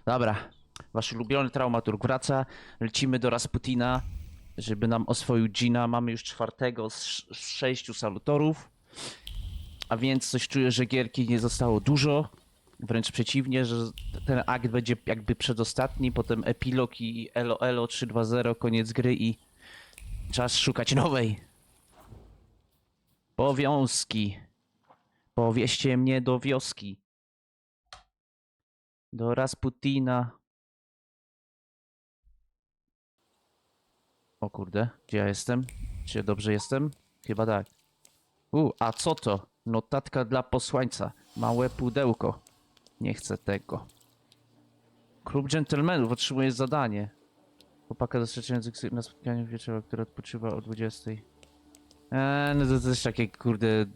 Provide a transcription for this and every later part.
Dobra, wasz ulubiony traumaturg wraca. Lecimy do Rasputina, żeby nam oswoił dżina. Mamy już czwartego z 6 salutorów. A więc coś czuję, że gierki nie zostało dużo. Wręcz przeciwnie, że ten akt będzie jakby przedostatni, potem epilog i elo elo 3-2-0, koniec gry i czas szukać nowej. Powiązki. Powieście mnie do wioski. Do Rasputina. O kurde, gdzie ja jestem? Czy ja dobrze jestem? Chyba tak. A co to? Notatka dla posłańca. Małe pudełko. Nie chcę tego. Klub dżentelmenów otrzymuje zadanie. Chłopaka dostrzegających na spotkaniu wieczora, który odpoczywa o 20. No to też takie, kurde,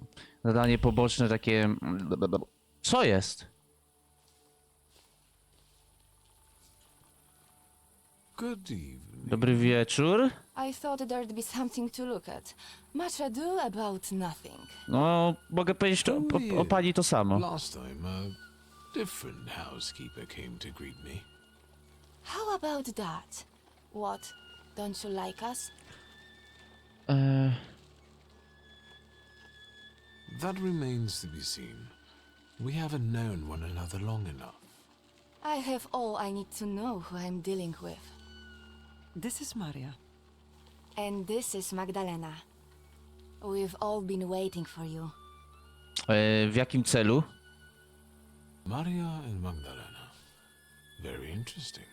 zadanie poboczne, takie... Co jest? Good evening. Dobry wieczór. I thought there'd be something to look at. Much ado about nothing. No, mogę powiedzieć to, o pani to samo. Last time, a different housekeeper came to greet me. How about that? What? Don't you like us? That remains to be seen. We haven't known one another long enough. I have all I need to know who I'm dealing with. This is Maria. And this is Magdalena. We've all been waiting for you. W jakim celu? Maria and Magdalena. Very interesting.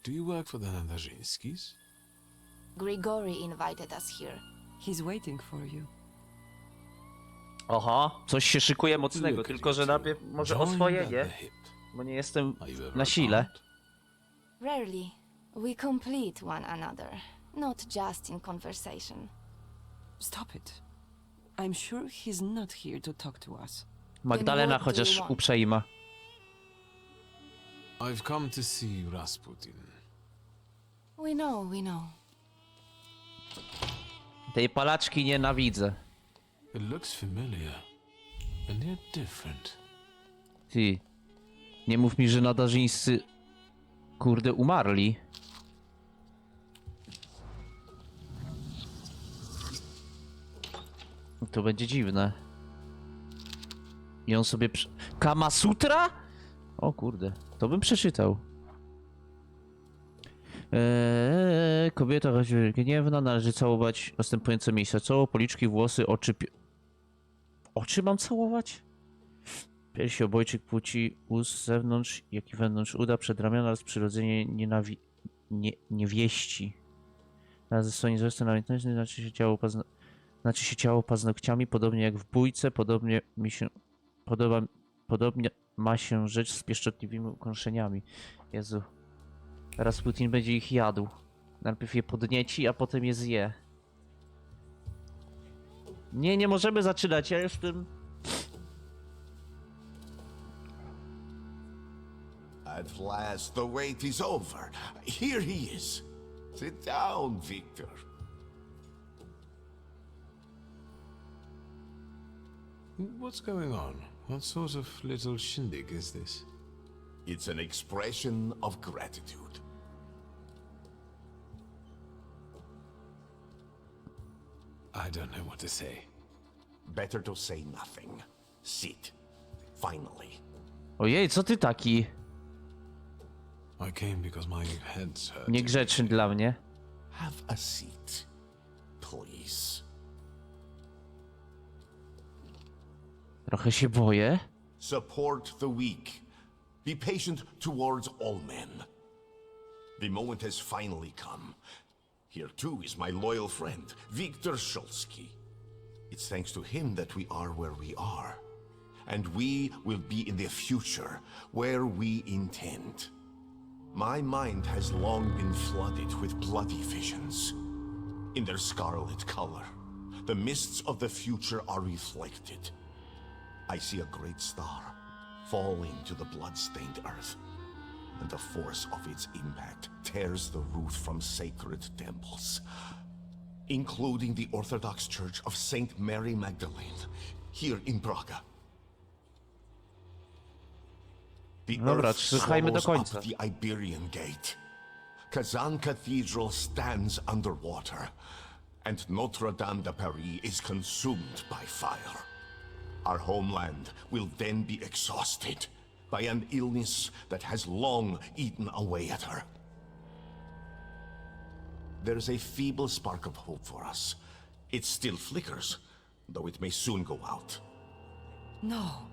Do you work for the Nadarzyńskis? Grigori invited us here. He's waiting for you. Oho, coś się szykuje mocnego, Look at tylko you że two. najpierw może Joined at oswojenie, the hip. bo nie jestem Are you ever na sile. apart? Rarely. We complete one another. Not just in conversation. Stop it. I'm sure he's not here to talk to us. Magdalena what do you chociaż want? uprzejma. I've come to see Rasputin. We know, we know. Tej palaczki nienawidzę. It looks familiar, and yet different. Ty, nie mów mi, że nadarzyńscy, kurde, umarli. To będzie dziwne. I on sobie... Kama Sutra? O kurde, to bym przeczytał. Kobieta gniewna, należy całować następujące miejsca. Czoło, policzki, włosy, oczy... Oczy mam całować? Piersi, obojczyk płci, ust z zewnątrz, jak i wewnątrz uda, przedramiona oraz przyrodzenie niewieści. Razem ze swoim wzrostem namiętności znaczy się ciało paznokciami, podobnie jak w bójce, podobnie ma się rzecz z pieszczotliwymi ukąszeniami. Jezu. Rasputin będzie ich jadł. Najpierw je podnieci, a potem je zje. Nie możemy zaczynać, ja jestem... At last, the wait is over. Here he is. Sit down, Victor. What's going on? What sort of little shindig is this? It's an expression of gratitude. I don't know what to say. Better to say nothing. Sit. Finally. Ojej, co ty taki I came because my head's hurt. niegrzeczny dla mnie? Have a seat. Please. Trochę się boję. Support the weak. Be patient towards all men. The moment has finally come. Here too is my loyal friend, Wiktor Szulski. It's thanks to him that we are where we are. And we will be in the future, where we intend. My mind has long been flooded with bloody visions. In their scarlet color, the mists of the future are reflected. I see a great star falling to the blood-stained earth, and the force of its impact tears the roof from sacred temples, including the Orthodox Church of Saint Mary Magdalene, here in Praga. The Dobra, earth słuchajmy do swallows końca. up the Iberian Gate. Kazan Cathedral stands underwater, and Notre Dame de Paris is consumed by fire. Our homeland will then be exhausted by an illness that has long eaten away at her. There's a feeble spark of hope for us. It still flickers, though it may soon go out. No.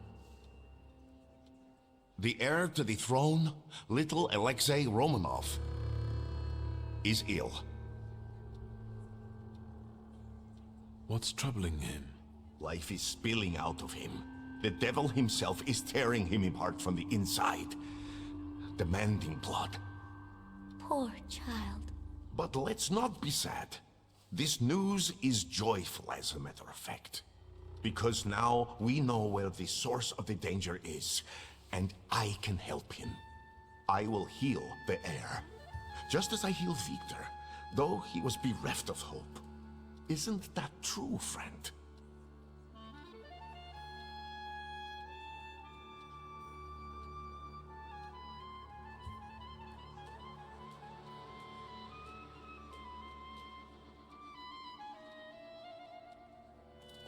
The heir to the throne, little Alexei Romanov, is ill. What's troubling him? Life is spilling out of him. The devil himself is tearing him apart from the inside, demanding blood. Poor child. But let's not be sad. This news is joyful, as a matter of fact. Because now we know where the source of the danger is, and I can help him. I will heal the heir, just as I healed Victor, though he was bereft of hope. Isn't that true, friend?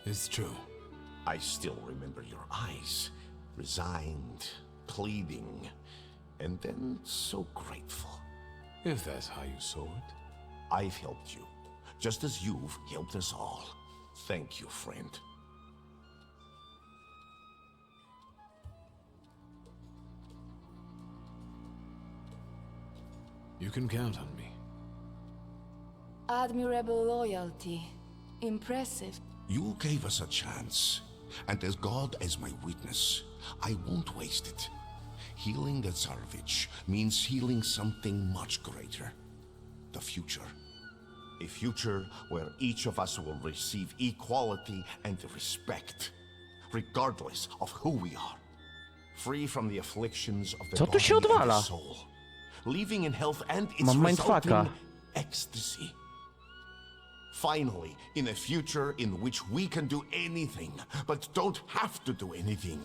It's true. I still remember your eyes, resigned, pleading, and then so grateful. If that's how you saw it. I've helped you, just as you've helped us all. Thank you, friend. You can count on me. Admirable loyalty. Impressive. You gave us a chance, and as God as my witness, I won't waste it. Healing the Tsarevich means healing something much greater. The future. A future where each of us will receive equality and respect, regardless of who we are. Free from the afflictions of the Co tu się body and the odwala? soul. Living in health and its Mam resulting mindfucka. ecstasy. Finally, in a future in which we can do anything, but don't have to do anything.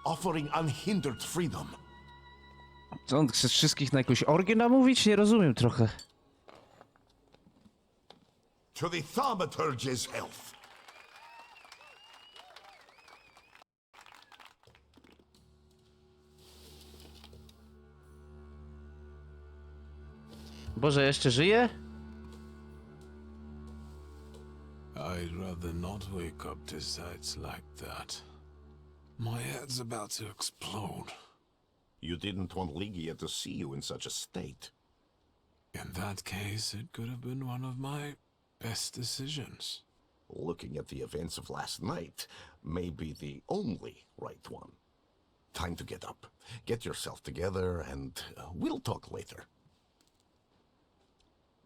Offering unhindered freedom. Co on chce wszystkich na jakąś orgię namówić? Nie rozumiem trochę. To the Thaumaturge's health. Boże, jeszcze żyje? I'd rather not wake up to sights like that. My head's about to explode. You didn't want Ligia to see you in such a state. In that case, it could have been one of my best decisions. Looking at the events of last night may be the only right one. Time to get up. Get yourself together and we'll talk later.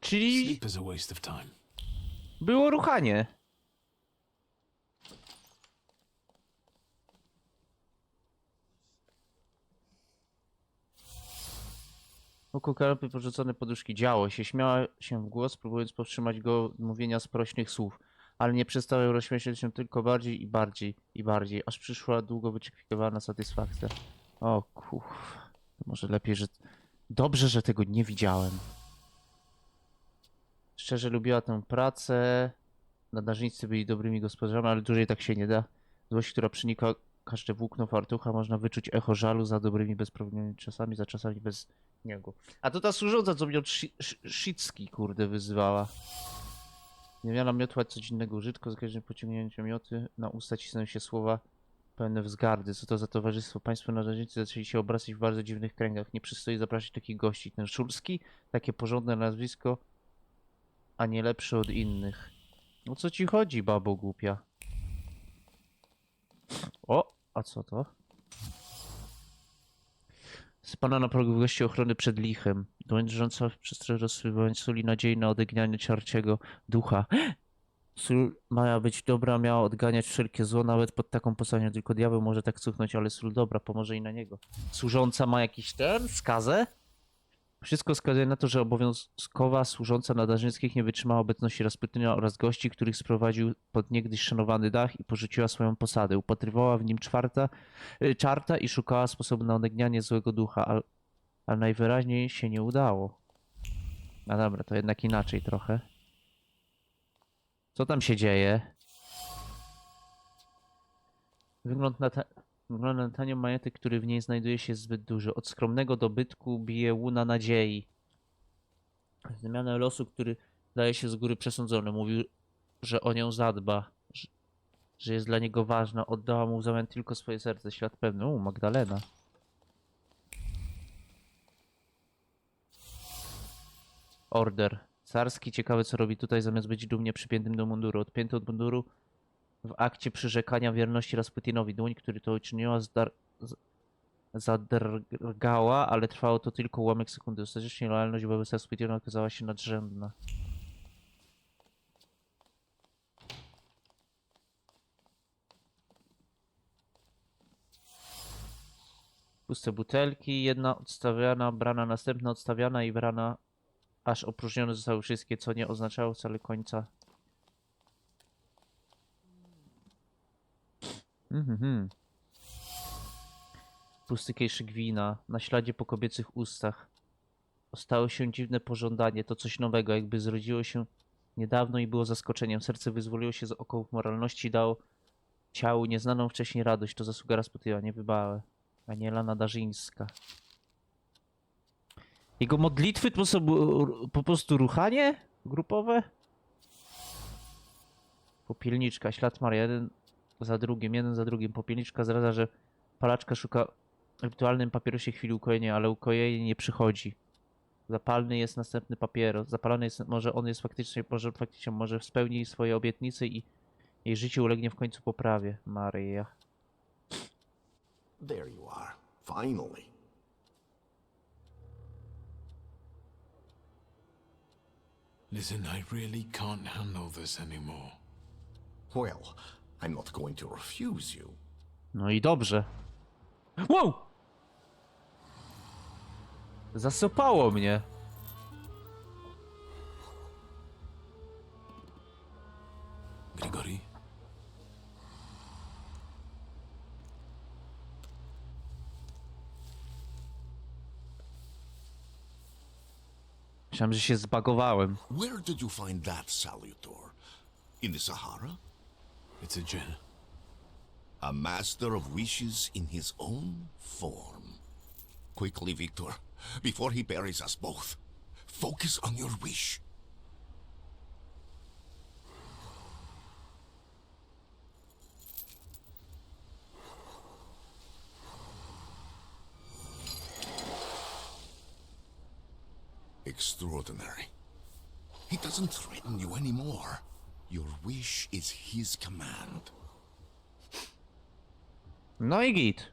Czyli Sleep is a waste of time. było ruchanie. Wokół kanapy porzucone poduszki. Działo się. Śmiała się w głos, próbując powstrzymać go od mówienia sprośnych słów. Ale nie przestał rozśmieszać się tylko bardziej i bardziej i bardziej, aż przyszła długo wyczekiwana satysfakcja. O kurwa. Może lepiej, że... Dobrze, że tego nie widziałem. Szczerze lubiła tę pracę. Nadarzyńcy byli dobrymi gospodarzami, ale dłużej tak się nie da. Złość, która przenika każde włókno fartucha, można wyczuć echo żalu za dobrymi, bezproblemowymi czasami, za czasami bez niego. A to ta służąca, co mnie od Shitski, kurde, wyzywała. Nie miała miotłać codziennego użytku, za każdym pociągnięciem mioty na usta cisną się słowa pełne wzgardy. Co to za towarzystwo? Państwo nadarzyńcy zaczęli się obracać w bardzo dziwnych kręgach. Nie przystoi zapraszać takich gości. Ten Szulski, takie porządne nazwisko, a nie lepszy od innych. O co ci chodzi, babo głupia? O, a co to? Z pana na progu gości ochrony przed lichem. Dłoń drżąca w przestrach rozsływając sól i nadziei na odegnanie czarciego ducha. Sól ma być dobra, miała odganiać wszelkie zło, nawet pod taką postacią. Tylko diabeł może tak cuchnąć, ale sól dobra, pomoże i na niego. Służąca ma jakiś ten skazę? Wszystko wskazuje na to, że obowiązkowa służąca na Darzyńskich nie wytrzymała obecności Rasputina oraz gości, których sprowadził pod niegdyś szanowany dach i porzuciła swoją posadę. Upatrywała w nim czarta i szukała sposobu na odegnianie złego ducha, ale najwyraźniej się nie udało. No dobra, to jednak inaczej trochę. Co tam się dzieje? Wygląda na tanią majątek, który w niej znajduje się, jest zbyt duży. Od skromnego dobytku bije łuna nadziei. Zmianę losu, który daje się z góry przesądzony. Mówił, że o nią zadba, że jest dla niego ważna. Oddała mu w zamian tylko swoje serce. Świat pewny. Magdalena. Order. Carski, ciekawe co robi tutaj, zamiast być dumnie przypiętym do munduru. Odpięty od munduru w akcie przyrzekania wierności Rasputinowi. Dłoń, który to uczyniła, zadrgała, ale trwało to tylko ułamek sekundy. Ostatecznie lojalność wobec Rasputina okazała się nadrzędna. Puste butelki, jedna odstawiana, brana następna odstawiana i brana, aż opróżnione zostały wszystkie, co nie oznaczało wcale końca. Pusty kieliszek wina, na śladzie po kobiecych ustach. Ostało się dziwne pożądanie, to coś nowego, jakby zrodziło się niedawno i było zaskoczeniem. Serce wyzwoliło się z okołów moralności i dało ciału nieznaną wcześniej radość. To zasługa Rasputina, niebywałe. Aniela Nadarzyńska. Jego modlitwy to są po prostu ruchanie grupowe? Popielniczka, ślad Maria, jeden za drugim. Popielniczka zdradza, że palaczka szuka w rytualnym papierosie chwili ukojenia, ale ukojenie nie przychodzi. Zapalny jest następny papieros. Zapalony jest, może spełni swoje obietnice i jej życie ulegnie w końcu poprawie. Maria. There you are. Finally. Listen, I really can't handle this anymore. Well, I'm not going to refuse you. No i dobrze. Wow! Zasopało mnie. Grigory? Myślałem, że się zbagowałem. Where did you find that salutor? In the Sahara? It's a djinn. A master of wishes in his own form. Quickly, Victor, before he buries us both. Focus on your wish. Extraordinary. He doesn't threaten you anymore. Your wish is his command. No i git.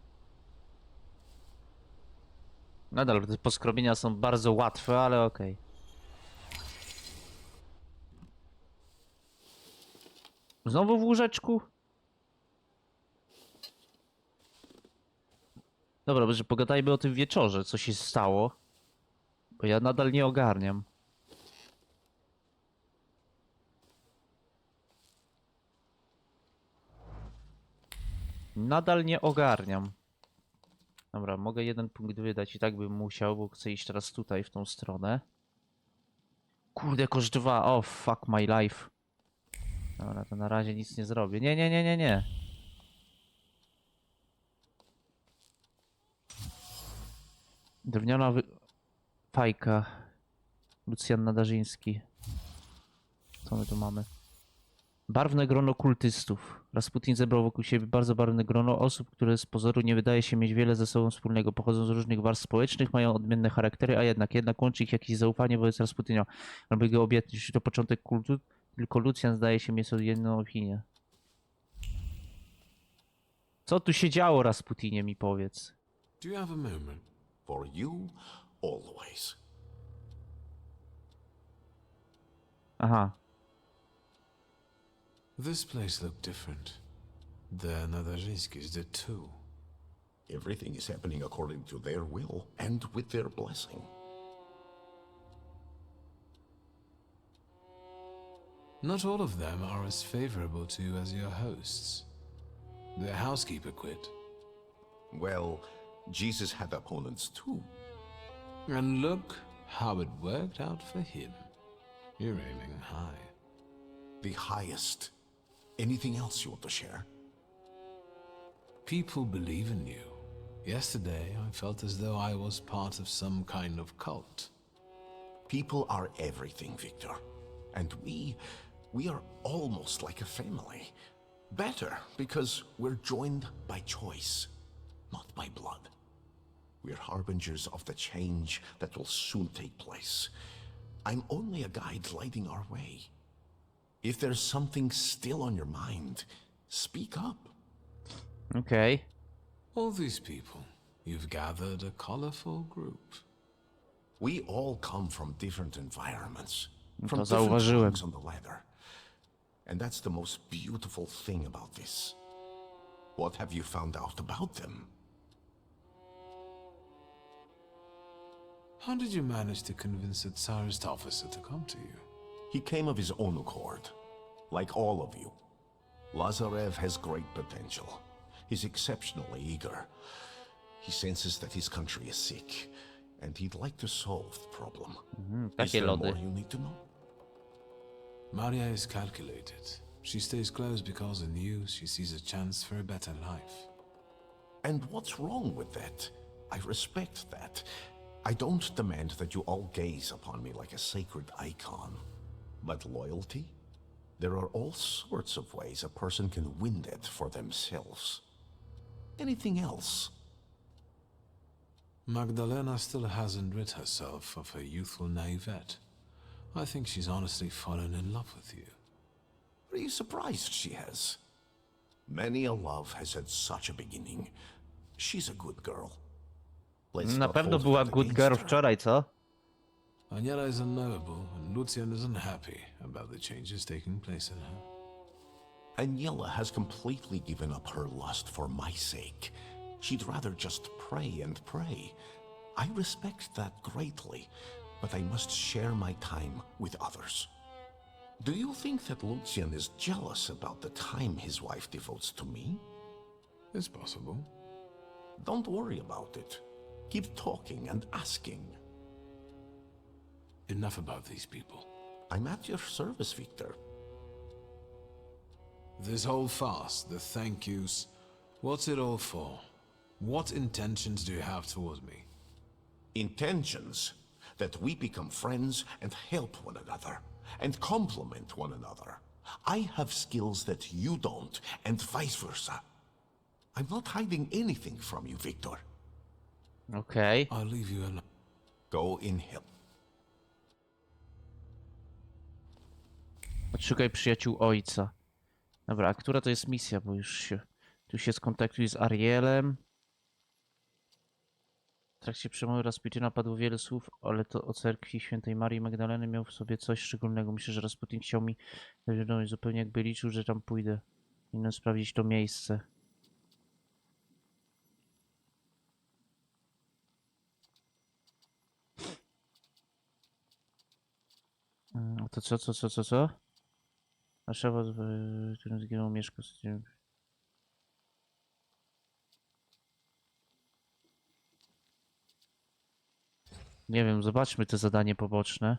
Nadal te poskrobienia są bardzo łatwe, ale okej. Znowu w łóżeczku? Dobra, może pogadajmy o tym wieczorze, co się stało. Bo ja nadal nie ogarniam. Nadal nie ogarniam. Dobra, mogę jeden punkt wydać i tak bym musiał, bo chcę iść teraz tutaj, w tą stronę. Kurde, koszt 2. Oh, fuck my life. Dobra, to na razie nic nie zrobię. Nie. Drewniana fajka. Lucjan Nadarzyński. Co my tu mamy? Barwne grono kultystów. Rasputin zebrał wokół siebie bardzo barwne grono osób, które z pozoru nie wydaje się mieć wiele ze sobą wspólnego. Pochodzą z różnych warstw społecznych, mają odmienne charaktery, a jednak łączy ich jakieś zaufanie wobec Rasputina. Albo jego obietnic. To początek kultu, tylko Lucjan zdaje się mieć jedną opinię. Co tu się działo, Rasputinie, mi powiedz? Do you have a moment? For you, always. Aha. This place looked different. The Nadarzyńskis did too. Everything is happening according to their will and with their blessing. Not all of them are as favorable to you as your hosts. The housekeeper quit. Well, Jesus had opponents too. And look how it worked out for him. You're aiming high. The highest. Anything else you want to share? People believe in you. Yesterday, I felt as though I was part of some kind of cult. People are everything, Victor. And we are almost like a family. Better, because we're joined by choice, not by blood. We're harbingers of the change that will soon take place. I'm only a guide lighting our way. If there's something still on your mind, speak up. Okej. All these people, you've gathered a colorful group. We all come from different environments, To from different zauważyłem. rungs on the ladder. And that's the most beautiful thing about this. What have you found out about them? How did you manage to convince the Tsarist officer to come to you? He came of his own accord, like all of you. Lazarev has great potential. He's exceptionally eager. He senses that his country is sick, and he'd like to solve the problem. Is Takie there lody. more you need to know? Maria is calculated. She stays close because in you she sees a chance for a better life. And what's wrong with that? I respect that. I don't demand that you all gaze upon me like a sacred icon. But loyalty? There are all sorts of ways a person can win that for themselves. Anything else? Magdalena still hasn't rid herself of her youthful naivete. I think she's honestly fallen in love with you. Are you surprised she has? Many a love has had such a beginning. She's a good girl. Let's Na not pewno hold była that good against girl her. wczoraj, co? Aniela is unknowable, and Lucian is unhappy about the changes taking place in her. Aniela has completely given up her lust for my sake. She'd rather just pray and pray. I respect that greatly, but I must share my time with others. Do you think that Lucian is jealous about the time his wife devotes to me? It's possible. Don't worry about it. Keep talking and asking. Enough about these people. I'm at your service, Victor. This whole farce, the thank yous, what's it all for? What intentions do you have toward me? Intentions that we become friends and help one another and complement one another. I have skills that you don't, and vice versa. I'm not hiding anything from you, Victor. Okej. I'll leave you alone. Go in help. Odszukaj przyjaciół ojca. Dobra, a która to jest misja, bo już się... Tu się skontaktuj z Arielem. W trakcie przemowy Rasputina padło wiele słów, ale to o cerkwi świętej Marii Magdaleny miał w sobie coś szczególnego. Myślę, że Rasputin chciał mi dać wiadomość, zupełnie jakby liczył, że tam pójdę. Powinienem sprawdzić to miejsce. To co? Warszawa, w którym zginął mieszkał. Nie wiem, zobaczmy te zadanie poboczne.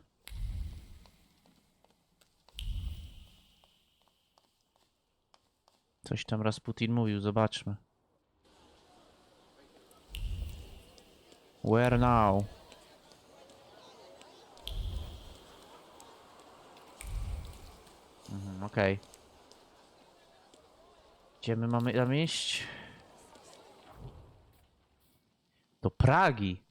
Coś tam Rasputin mówił, zobaczmy. Where now? Okej. Gdzie my mamy tam iść? Do Pragi.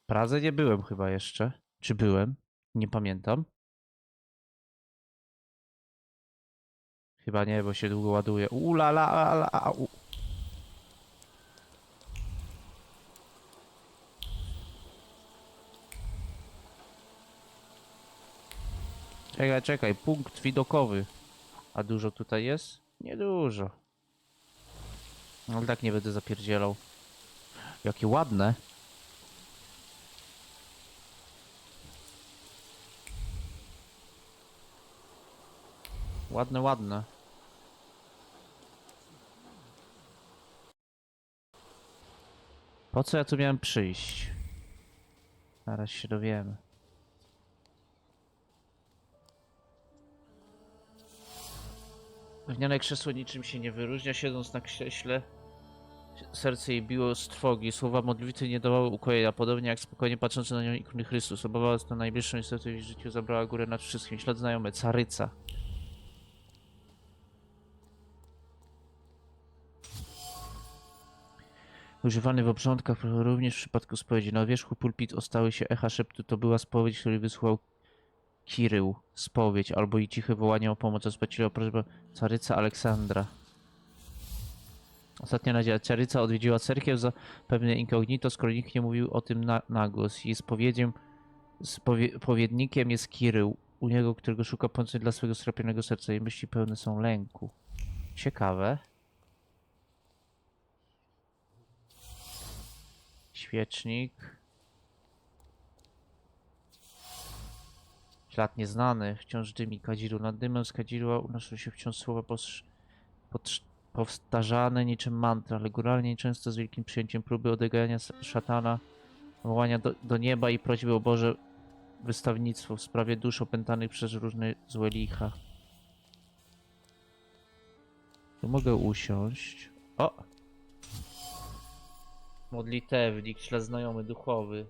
W Pradze nie byłem chyba jeszcze. Czy byłem? Nie pamiętam. Chyba nie, bo się długo ładuje. La la la. Czekaj, punkt widokowy. A dużo tutaj jest? Niedużo. Ale tak nie będę zapierdzielał. Jakie ładne. Ładne, ładne. Po co ja tu miałem przyjść? Zaraz się dowiemy. Gniane krzesło niczym się nie wyróżnia, siedząc na krześle. Serce jej biło z trwogi. Słowa modlitwy nie dawały ukojenia, podobnie jak spokojnie patrzący na nią ikony Chrystus. Obawała się na najbliższą istotę w jej życiu, zabrała górę nad wszystkim. Ślad znajomy, caryca. Używany w obrządkach, również w przypadku spowiedzi. Na wierzchu pulpit ostały się echa szeptu. To była spowiedź, której wysłał Kirył. Spowiedź, albo i ciche wołanie o pomoc. Rozpłaciła prośbę caryca Aleksandra. Ostatnia nadzieja. Caryca odwiedziła cerkiew za pewne incognito, skoro nikt nie mówił o tym na głos. Jej spowiednikiem jest Kirył. U niego, którego szuka pomocy dla swego strapionego serca. Jej myśli pełne są lęku. Ciekawe. Świecznik. Ślad nieznany. Wciąż dymi kadziru. Nad dymem z kadzidła unoszą się wciąż słowa powtarzane niczym mantra, ale góralnie i często z wielkim przyjęciem próby odegrania szatana, wołania do nieba i prośby o Boże wystawnictwo w sprawie dusz opętanych przez różne złe licha. Tu mogę usiąść. O! Modlitewnik, ślad znajomy, duchowy.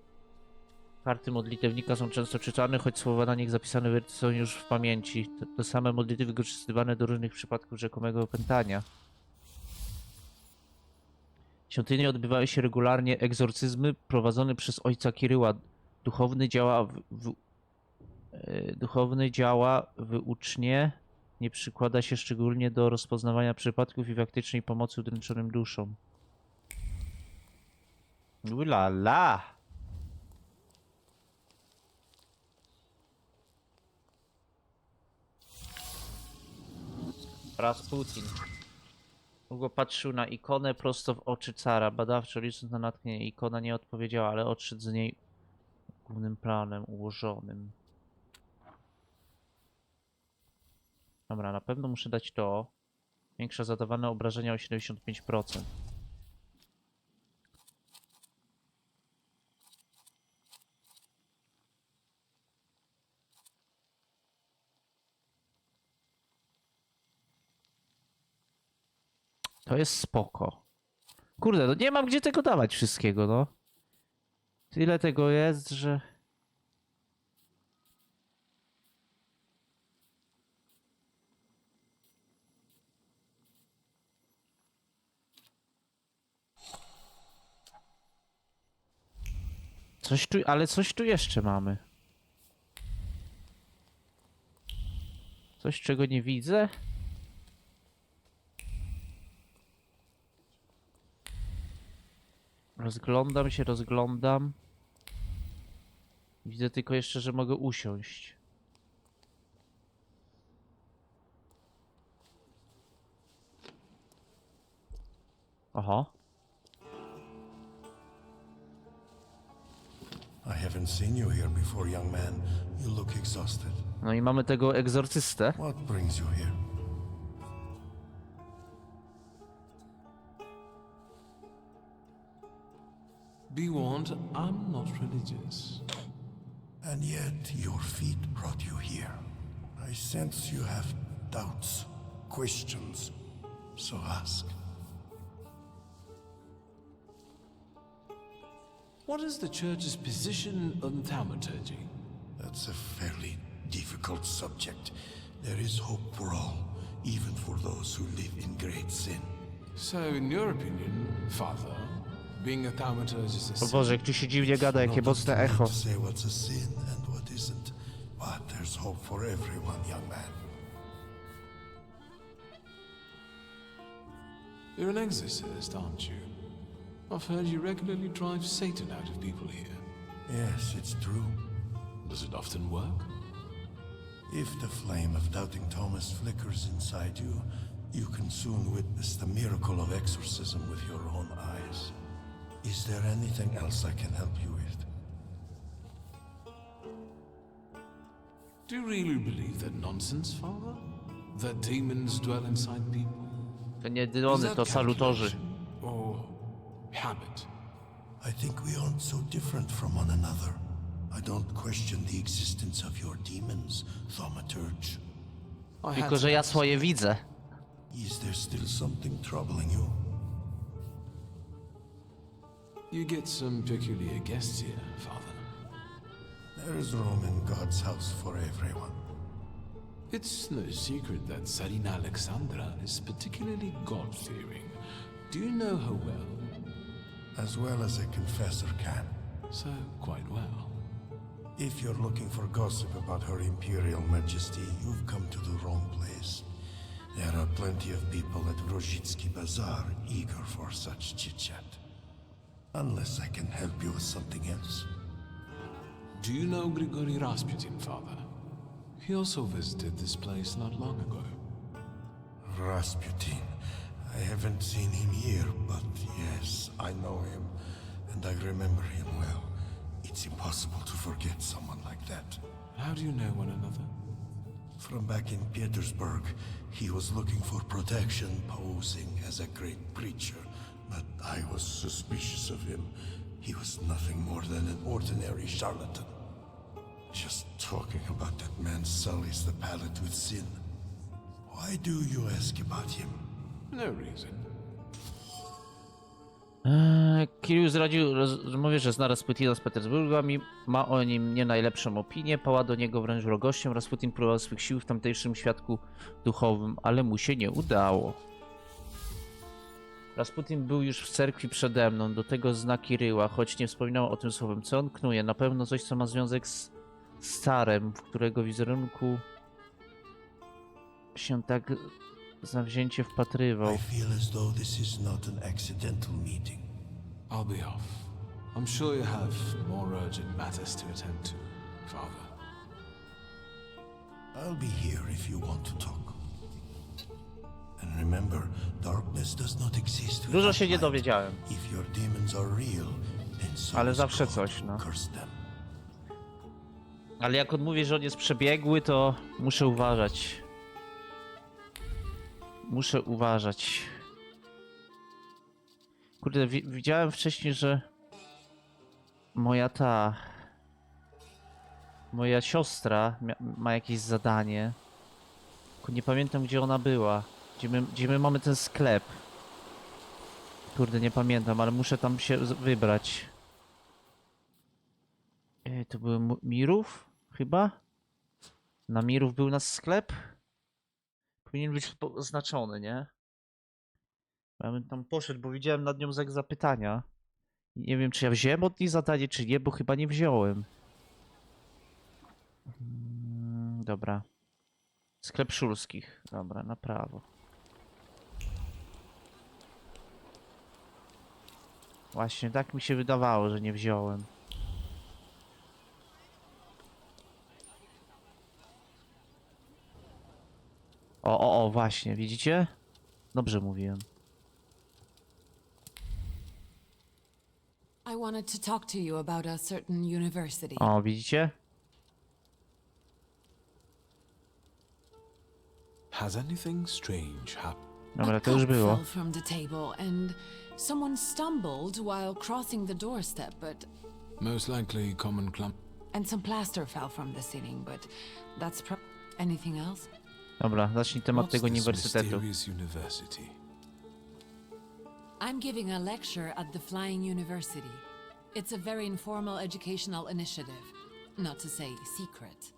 Karty modlitewnika są często czytane, choć słowa na nich zapisane są już w pamięci. Te same modlitwy wykorzystywane do różnych przypadków rzekomego opętania. W świątyni odbywały się regularnie egzorcyzmy prowadzone przez ojca Kiryła. Duchowny działa wyucznie, nie przykłada się szczególnie do rozpoznawania przypadków i faktycznej pomocy udręczonym duszom. Ulala! Rasputin. Długo patrzył na ikonę prosto w oczy cara. Badawczo licząc na natchnienie, ikona nie odpowiedziała, ale odszedł z niej głównym planem ułożonym. Dobra, na pewno muszę dać to. Większa zadawane obrażenia o 75%. To jest spoko. Kurde, no nie mam gdzie tego dawać wszystkiego, no. Tyle tego jest, że... Coś tu, ale coś tu jeszcze mamy. Coś, czego nie widzę? Rozglądam się, rozglądam. Widzę tylko jeszcze, że mogę usiąść. Oho. I haven't seen you here before, young man. You look exhausted. No i mamy tego egzorcystę. What brings you here? Be warned, I'm not religious. And yet your feet brought you here. I sense you have doubts, questions. So ask. What is the church's position on thaumaturgy? That's a fairly difficult subject. There is hope for all, even for those who live in great sin. So, in your opinion, Father, being a thaumaturge is a O sin? Boże, jak tu się dziwnie gada, jakie Not mocne up to me echo. to say what's a sin and what isn't, but there's hope for everyone, young man. You're an exorcist, aren't you? I've heard you regularly drive Satan out of people here. Yes, it's true. Does it often work? If the flame of doubting Thomas flickers inside you, you can soon witness the miracle of exorcism with your own eyes. Is there anything else I can help you with? Do you really believe that nonsense, Father? That demons dwell inside people? To nie Is drony, that to salutorzy. calculation or habit? I think we aren't so different from one another. I don't question the existence of your demons, Thaumaturge. I had Tylko, to że ja ask. swoje widzę. Is there still something troubling you? You get some peculiar guests here, Father. There is room in God's house for everyone. It's no secret that Tsarina Alexandra is particularly God-fearing. Do you know her well? As well as a confessor can. So, quite well. If you're looking for gossip about Her Imperial Majesty, you've come to the wrong place. There are plenty of people at Rozhitsky Bazaar eager for such chit-chat. Unless I can help you with something else. Do you know Grigory Rasputin, Father? He also visited this place not long ago. Rasputin. I haven't seen him here, but yes, I know him. And I remember him well. It's impossible to forget someone like that. How do you know one another? From back in Petersburg, he was looking for protection, posing as a great preacher. But I was suspicious of him. He was nothing more than an ordinary charlatan. Just talking about that man sullies the palate with sin. Why do you ask about him? No reason. Kirill zdradził rozmowie, że zna Rasputina z Petersburga, ma o nim nie najlepszą opinię, pała do niego wręcz wrogością. Rasputin próbował swych sił w tamtejszym świadku duchowym, ale mu się nie udało. Rasputin był już w cerkwi przede mną, do tego zna Kiryła, choć nie wspominał o tym słowem. Co on knuje? Na pewno coś, co ma związek z Starem, w którego wizerunku się tak zawzięcie wpatrywał. I feel as though this is not an accidental meeting. I'll be off. I'm sure you have more urgent matters to attend to, Father. I'll be here if you want to talk. And remember, darkness does not exist Dużo without się nie light. dowiedziałem, If your demons are real, then so ale is zawsze God. coś, no. Curse them. Ale jak on mówi, że on jest przebiegły, to muszę uważać. Muszę uważać. Kurde, widziałem wcześniej, że moja siostra ma jakieś zadanie. Tylko nie pamiętam, gdzie ona była. Gdzie my mamy ten sklep. Kurde, nie pamiętam, ale muszę tam się wybrać. To były Mirów? Chyba? Na Mirów był nasz sklep? Powinien być oznaczony, nie? Ja bym tam poszedł, bo widziałem nad nią znak zapytania. I nie wiem, czy ja wziąłem od niej zadanie, czy nie, bo chyba nie wziąłem. Dobra. Sklep Szulskich. Dobra, na prawo. Właśnie, tak mi się wydawało, że nie wziąłem. O, właśnie, widzicie? Dobrze mówiłem. I wanted to talk to you about a certain university. O, widzicie? Has anything strange happened? Dobra, A to już cup było. fell from the table and someone stumbled while crossing the doorstep, but Most likely common clump. and some plaster fell from the ceiling, but that's anything else? Dobra, zacznij temat What's tego this uniwersytetu. mysterious university? I'm giving a lecture at the Flying University. It's a very informal educational initiative, not to say secret.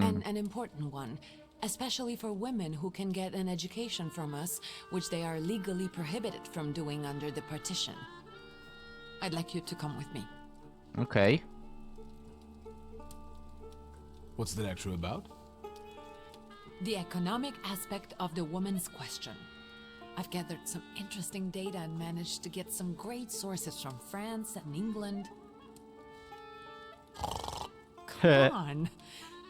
And an important one, especially for women who can get an education from us, which they are legally prohibited from doing under the partition. I'd like you to come with me. Okej. What's the lecture about? The economic aspect of the woman's question. I've gathered some interesting data and managed to get some great sources from France and England. Come on!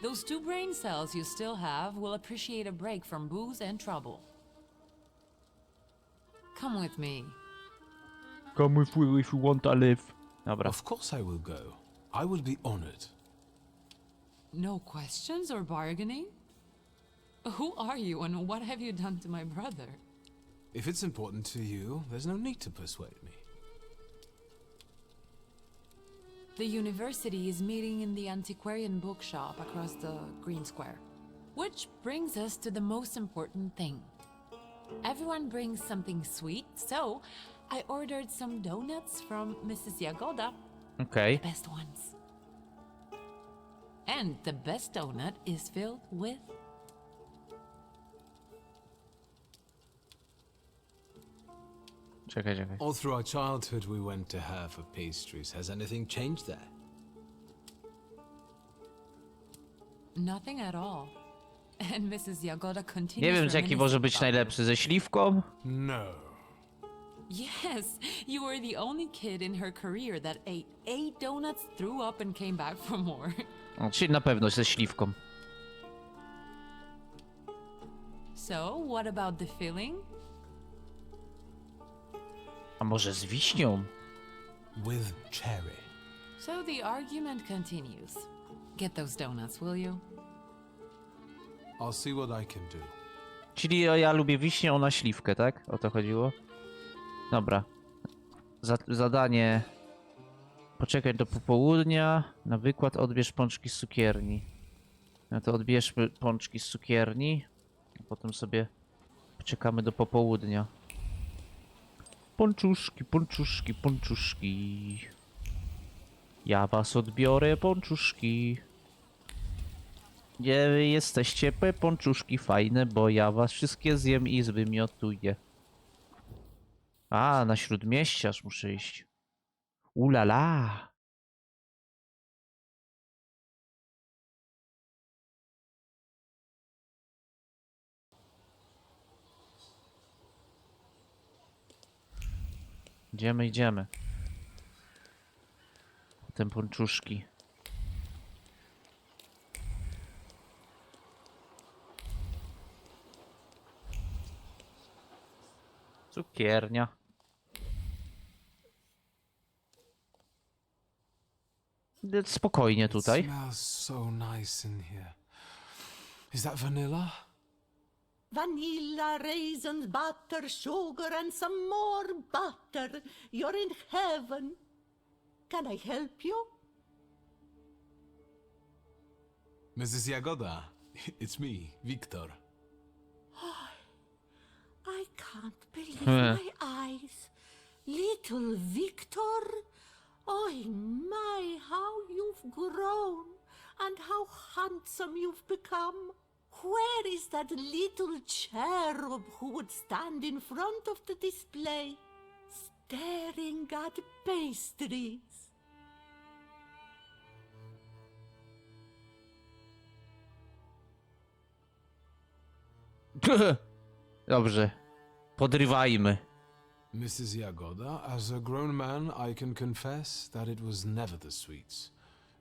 Those 2 brain cells you still have will appreciate a break from booze and trouble. Come with me. Come with me if you want to live. Dobra. Of course I will go. I will be honored. No questions or bargaining? Who are you and what have you done to my brother? If it's important to you, there's no need to persuade me. The university is meeting in the antiquarian bookshop across the Green Square. Which brings us to the most important thing. Everyone brings something sweet, so I ordered some donuts from Mrs. Jagoda. Okej. The best ones. And the best donut is filled with... Czekaj. All through our childhood, we went to her for pastries. Has anything changed there? Nothing at all. And Mrs. Jagoda continues... Nie wiem, jaki może być reminiscing about najlepszy, ze śliwką? No. you. Yes, you were the only kid in her career that ate 8 donuts, threw up and came back for more. O, czyli na pewno ze śliwką. So, what about the filling? A może z wiśnią? With cherry. So the argument continues. Get those donuts, will you? I'll see what I can do. Czyli ja lubię wiśnię, ona śliwkę, tak? O to chodziło? Dobra. Zadanie. Poczekaj do popołudnia. Na wykład odbierz pączki z cukierni. No to odbierzmy pączki z cukierni. A potem sobie poczekamy do popołudnia. Pączuszki. Ja was odbiorę, pączuszki. Gdzie wy jesteście, pączuszki fajne, bo ja was wszystkie zjem i zwymiotuję. A, na śródmieściarz muszę iść. Ulala. Idziemy. Potem pączuszki. Cukiernia. Spokojnie tutaj. It smells so nice in here. Is that vanilla? Vanilla, raisins, butter, sugar, and some more butter. You're in heaven. Can I help you? Mrs. Jagoda, it's me, Victor. I can't believe my eyes. Little Victor? Oh my, how you've grown and how handsome you've become. Where is that little cherub who would stand in front of the display, staring at pastries? Dobrze. Podrywajmy. Mrs. Jagoda, as a grown man, I can confess that it was never the sweets.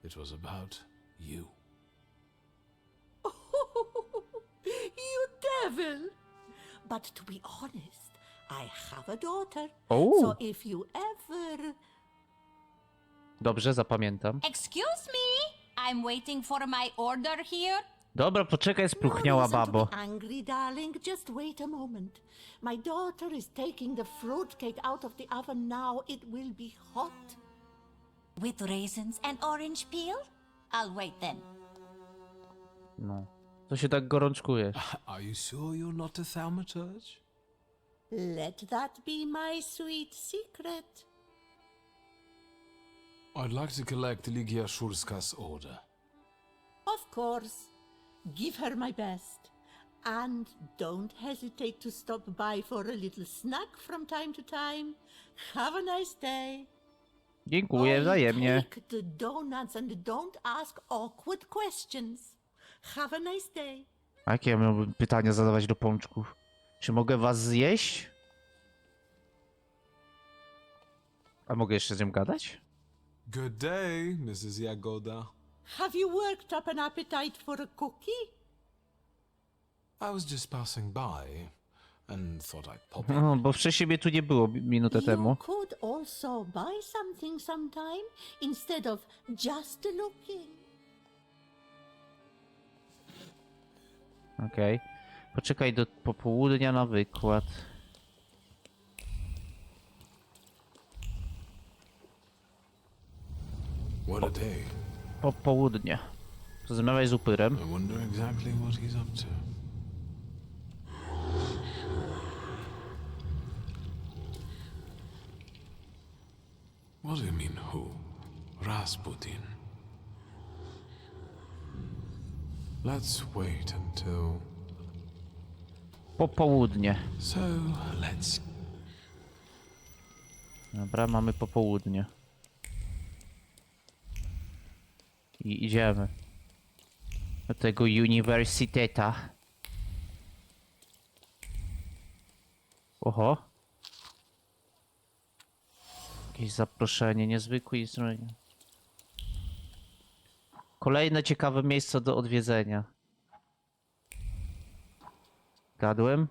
It was about you. You devil! But to be honest, I have a daughter. Oh. So if you ever... Dobrze, zapamiętam. Excuse me? I'm waiting for my order here. Dobra, poczekaj, No spróchniała reason to babo. be angry, darling. Just wait a moment. My daughter is taking the fruitcake out of the oven now. It will be hot. With raisins and orange peel? I'll wait then. No. To się tak gorączkuje. Are you sure you're not a thaumaturge? Let that be my sweet secret. I'd like to collect Ligia Szurska's order. Of course. Give her my best. And don't hesitate to stop by for a little snack from time to time. Have a nice day. Dziękuję, wzajemnie. Take the donuts and don't ask awkward questions. Have a nice day. A jakie ja miałbym pytania zadawać do pączków? Czy mogę was zjeść? A mogę jeszcze z nią gadać? Good day, Mrs. Jagoda. Have you worked up an appetite for a cookie? I was just passing by and thought I'd pop No, bo wcześniej mnie tu nie było minutę temu. You could also buy something sometime instead of just looking. Okej. Poczekaj do popołudnia na wykład. What a day. Popołudnie. Rozmawiaj z upyrem. I wonder exactly what he's up to. What do you mean, who? Rasputin. Let's wait until... Popołudnie. So, let's... Dobra, mamy popołudnie. I idziemy do tego uniwersyteta. Oho. Jakieś zaproszenie, niezwykły instrument. Kolejne ciekawe miejsce do odwiedzenia. Gadłem?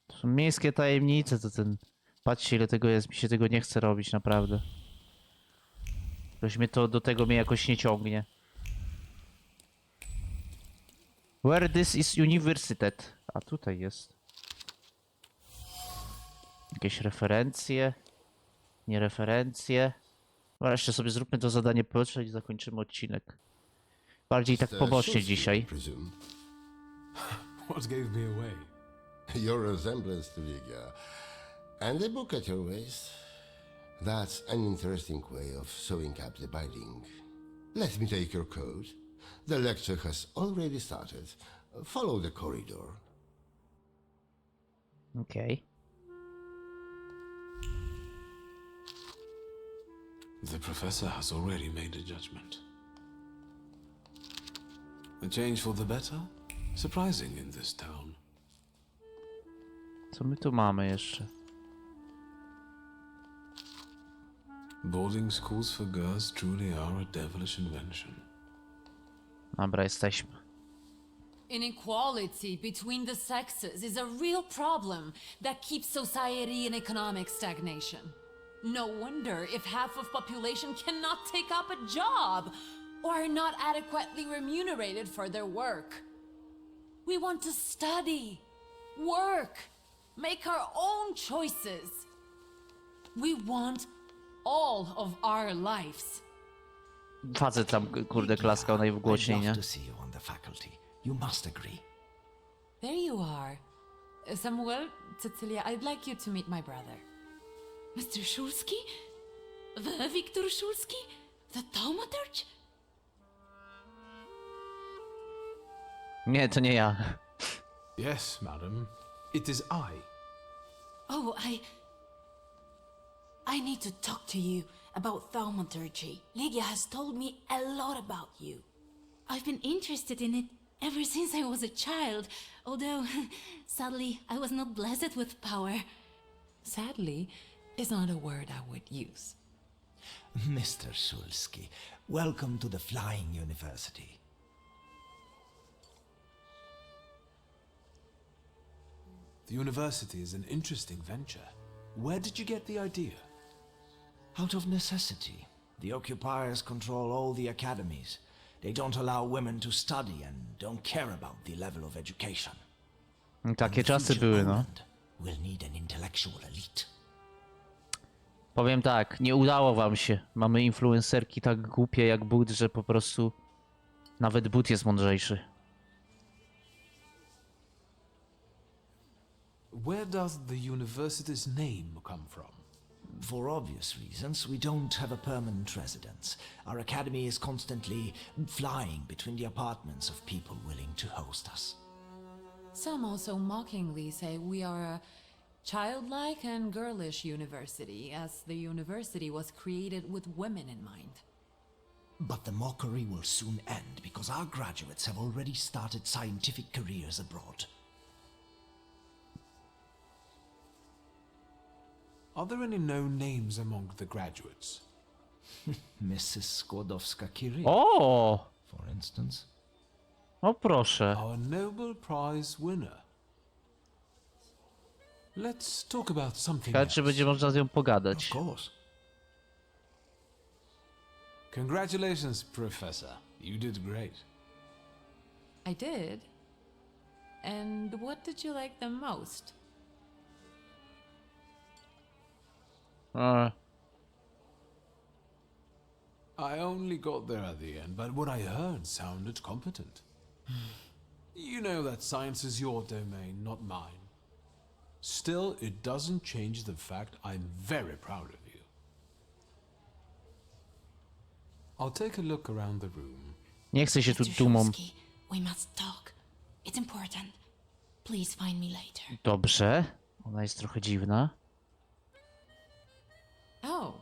To są miejskie tajemnice, to ten... Patrzcie, ile tego jest, mi się tego nie chce robić, naprawdę. Ktoś mnie to, do tego mnie jakoś nie ciągnie. Where this is universitet? A tutaj jest. Jakieś referencje. Nie referencje. No jeszcze sobie zróbmy to zadanie proszę i zakończymy odcinek. Bardziej tak pobocznie dzisiaj. What gave me away? Your resemblance to Ligia. And a book at your waist. That's an interesting way of sewing up the binding. Let me take your coat. The lecture has already started. Follow the corridor. Okej. The professor has already made a judgment. A change for the better? Surprising in this town. Co my tu mamy jeszcze? Boarding schools for girls truly are a devilish invention. Dobra, jesteśmy. Inequality between the sexes is a real problem that keeps society in economic stagnation. No wonder if half of population cannot take up a job or are not adequately remunerated for their work. We want to study, work, make our own choices. We want all of our lives. Facet tam, kurde, klaskał najgłośniej, nie? to see you on the faculty. You must agree. There you are. Samuel, Cecilia, I'd like you to meet my brother. Mr. Szulski? The Wiktor Szulski? The Thaumaturge? Nie, to nie ja. Yes, madam. It is I. Oh, I need to talk to you about thaumaturgy. Ligia has told me a lot about you. I've been interested in it ever since I was a child, although, sadly, I was not blessed with power. Sadly, is not a word I would use. Mr. Szulski, welcome to the Flying University. The university is an interesting venture. Where did you get the idea? Out of necessity. The occupiers control all the academies. They don't allow women to study and don't care about the level of education. Takie czasy były, no. We'll need an intellectual elite. Powiem tak, nie udało wam się. Mamy influencerki tak głupie jak but, że po prostu nawet but jest mądrzejszy. Where does the university's name come from? For obvious reasons, we don't have a permanent residence. Our academy is constantly flying between the apartments of people willing to host us. Some also mockingly say we are a childlike and girlish university, as the university was created with women in mind. But the mockery will soon end because our graduates have already started scientific careers abroad. Are there any known names among the graduates? Mrs. Skłodowska-Curie, O! for instance. O proszę. Our Nobel Prize winner. Let's talk about something Ciekawe, czy else. będzie można z nią Of pogadać. course. Congratulations, Professor. You did great. I did. And what did you like the most? I only got there at the end, but what I heard sounded competent. You know that science is your domain, not mine. Still, it doesn't change the fact I'm very proud of you. I'll take a look around the room. Nie chcę się tu Mr. dumą. Shulsky, we must talk. It's important. Please find me later. Dobrze. Ona jest trochę dziwna. Oh,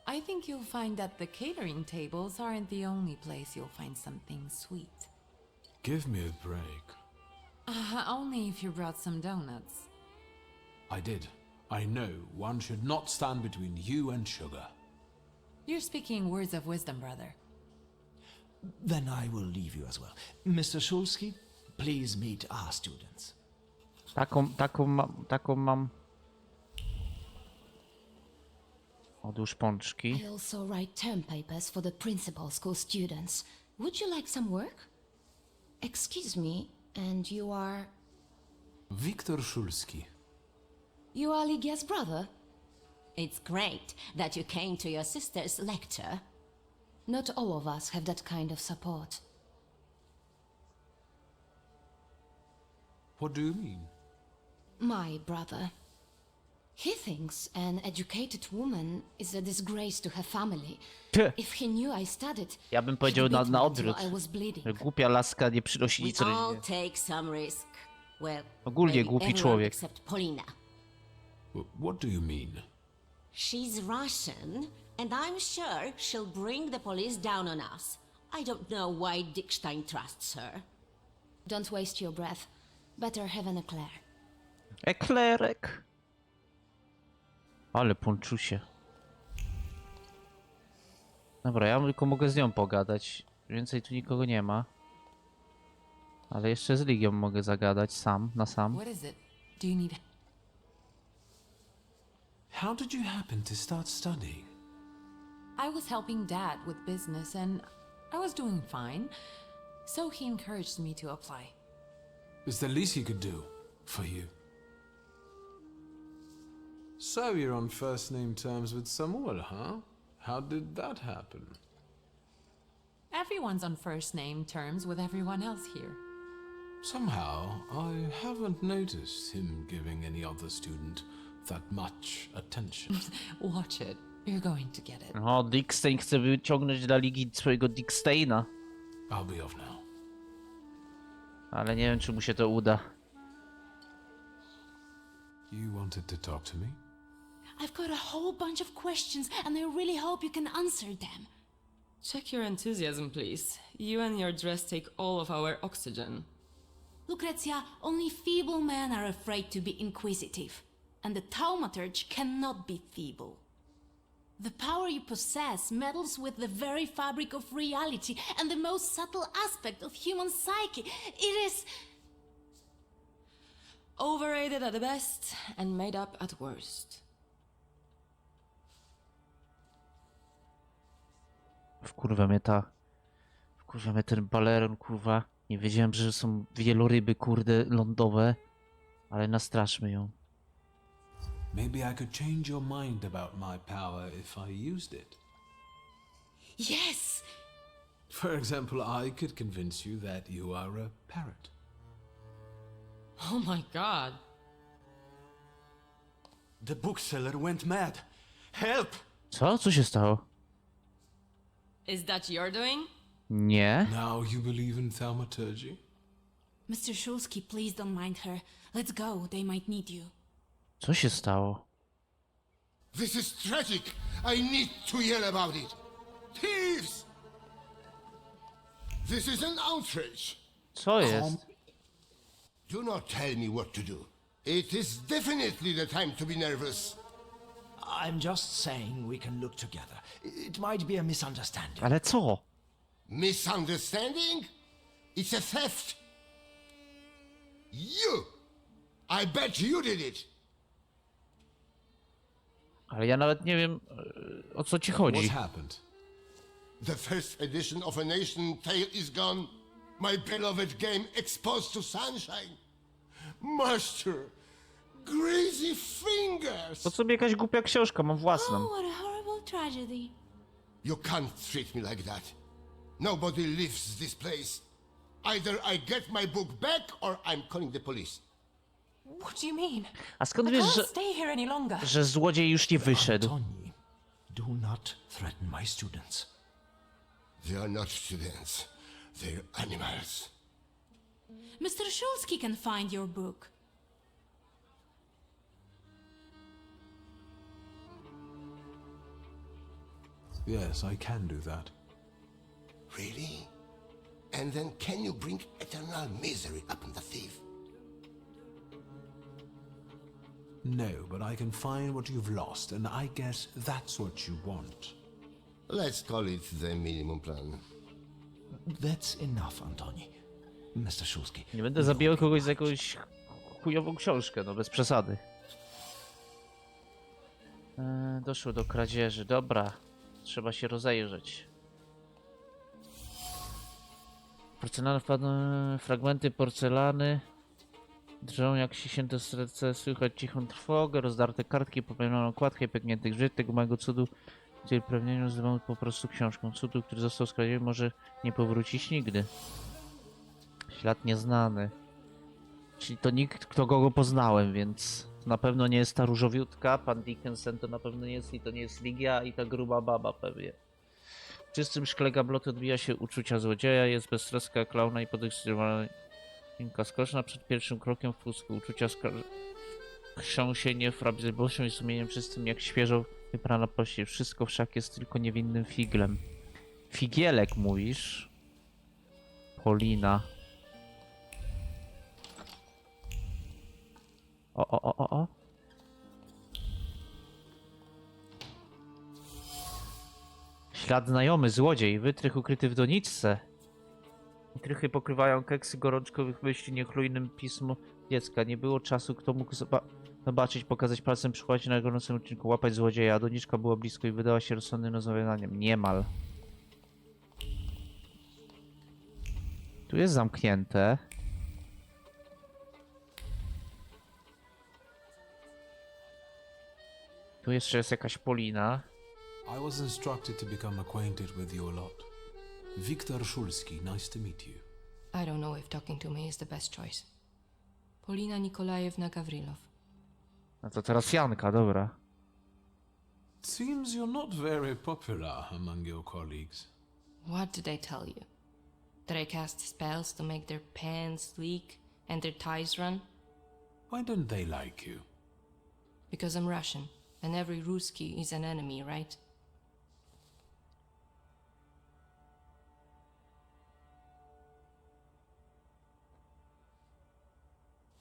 I think you'll find that the catering tables aren't the only place you'll find something sweet. Give me a break. Only if you brought some donuts. I did. I know one should not stand between you and sugar. You're speaking words of wisdom, brother. Then I will leave you as well. Mr. Shulsky, please meet our students. Taką mam. Odłóż pączki. I also write term papers for the principal school students. Would you like some work? Excuse me, and you are... Wiktor Szulski. You are Ligia's brother? It's great that you came to your sister's lecture. Not all of us have that kind of support. What do you mean? My brother. He thinks an educated woman is a disgrace to her family. If he knew I studied, Ja bym powiedział he'd beat me na until odwrót. I was bleeding. Że głupia laska nie przynosi We nic all rodzinie. take some risk. Well, Ogólnie maybe głupi everyone człowiek. except Polina. What do you mean? She's Russian, and I'm sure she'll bring the police down on us. I don't know why Dickstein trusts her. Don't waste your breath. Better have an eclair. Eklerek. Ale ponczusie. Dobra, ja tylko mogę z nią pogadać. Więcej tu nikogo nie ma. Ale jeszcze z Ligią mogę zagadać sam, na sam. What is it? Do you need... How did you happen to start studying? I was helping Dad with business and I was doing fine. So he encouraged me to apply. It's the least he could do for you. So you're on first name terms with Samuel, huh? How did that happen? Everyone's on first name terms with everyone else here. Somehow, I haven't noticed him giving any other student that much attention. Watch it. You're going to get it. O, Dickstein chce wyciągnąć dla Ligi swojego Dicksteina. I'll be off now. Ale nie wiem, czy mu się to uda. You wanted to talk to me? I've got a whole bunch of questions, and I really hope you can answer them. Check your enthusiasm, please. You and your dress take all of our oxygen. Lucrezia, only feeble men are afraid to be inquisitive, and the Thaumaturge cannot be feeble. The power you possess meddles with the very fabric of reality and the most subtle aspect of human psyche. It is... Overrated at best and made up at worst. Wkurwia mnie ten baleron, kurwa. Nie wiedziałem, że są wieloryby, kurde, lądowe. Ale nastraszmy ją. Maybe I could change your mind about my power if I used it. Yes! For example, I could convince you that you are a parrot. Oh my god. The bookseller went mad. Help! Co? Co się stało? Is that your doing? Nie. Now you believe in thaumaturgy? Mr. Shulsky, please don't mind her. Let's go, they might need you. Co się stało? This is tragic! I need to yell about it! Thieves! This is an outrage! Co jest? Do not tell me what to do. It is definitely the time to be nervous. I'm just saying we can look together. It might be a misunderstanding. Ale co? Misunderstanding? It's a theft. You! I bet you did it! Ale ja nawet nie wiem, o co ci chodzi. What happened? The first edition of A Nation Tale is gone. My beloved game exposed to sunshine. Master, greasy fingers. Po co mi jakaś głupia książka? Mam własną. Oh, what a horrible tragedy. You can't treat me like that. Nobody leaves this place. Either I get my book back or I'm calling the police. What do you mean? A skąd I wiesz, can't że, stay here any longer. że złodziej już nie wyszedł? Antoni, do not threaten my students. They are not students. They're animals. Mr. Shulsky can find your book. Yes, I can do that. Really? And then can you bring eternal misery upon the thief? No, but I can find what you've lost, and I guess that's what you want. Let's call it the minimum plan. That's enough, Antoni. Mr. Shulsky. Nie będę zabijał kogoś za jakąś chujową książkę, no bez przesady. Doszło do kradzieży, dobra. Trzeba się rozejrzeć. Fragmenty porcelany drżą jak ściśnięte serce, słychać cichą trwogę, rozdarte kartki, popełnioną okładkę, pęknięty grzech tego małego cudu, który pragnieniu nazywamy po prostu książką. Cudu, który został skradziony, może nie powrócić nigdy. Ślad nieznany. Czyli to nikt, kto go poznałem, więc na pewno nie jest ta różowiutka, pan Dickinson to na pewno nie jest i to nie jest Ligia i ta gruba baba pewnie. W czystym szkle gabloty odbija się uczucia złodzieja, jest beztroska klauna i podekscytowana skoczna przed pierwszym krokiem w pustku. Uczucia krzą się niefrabilnością i sumieniem czystym jak świeżo wyprana pościel. Wszystko wszak jest tylko niewinnym figlem. Figielek mówisz? Polina. O. Ślad znajomy, złodziej, wytrych ukryty w doniczce. Wytrychy pokrywają keksy gorączkowych myśli, niechlujnym pismu dziecka. Nie było czasu, kto mógł zobaczyć, pokazać palcem, przychłać na gorącym uczynku, łapać złodzieja. A doniczka była blisko i wydała się rozsądnym rozmawianiem. Niemal. Tu jest zamknięte. Tu jeszcze jest jakaś Polina. I was instructed to become acquainted with your lot. Viktor Shulsky, nice to meet you. I don't know if talking to me is the best choice. Polina Nikolajewna Gawrilow. No to teraz Janka, dobra. Seems you're not very popular among your colleagues. What did I tell you? That I cast spells to make their pants leak and their ties run? Why don't they like you? Because I'm Russian, and every Ruski is an enemy, right?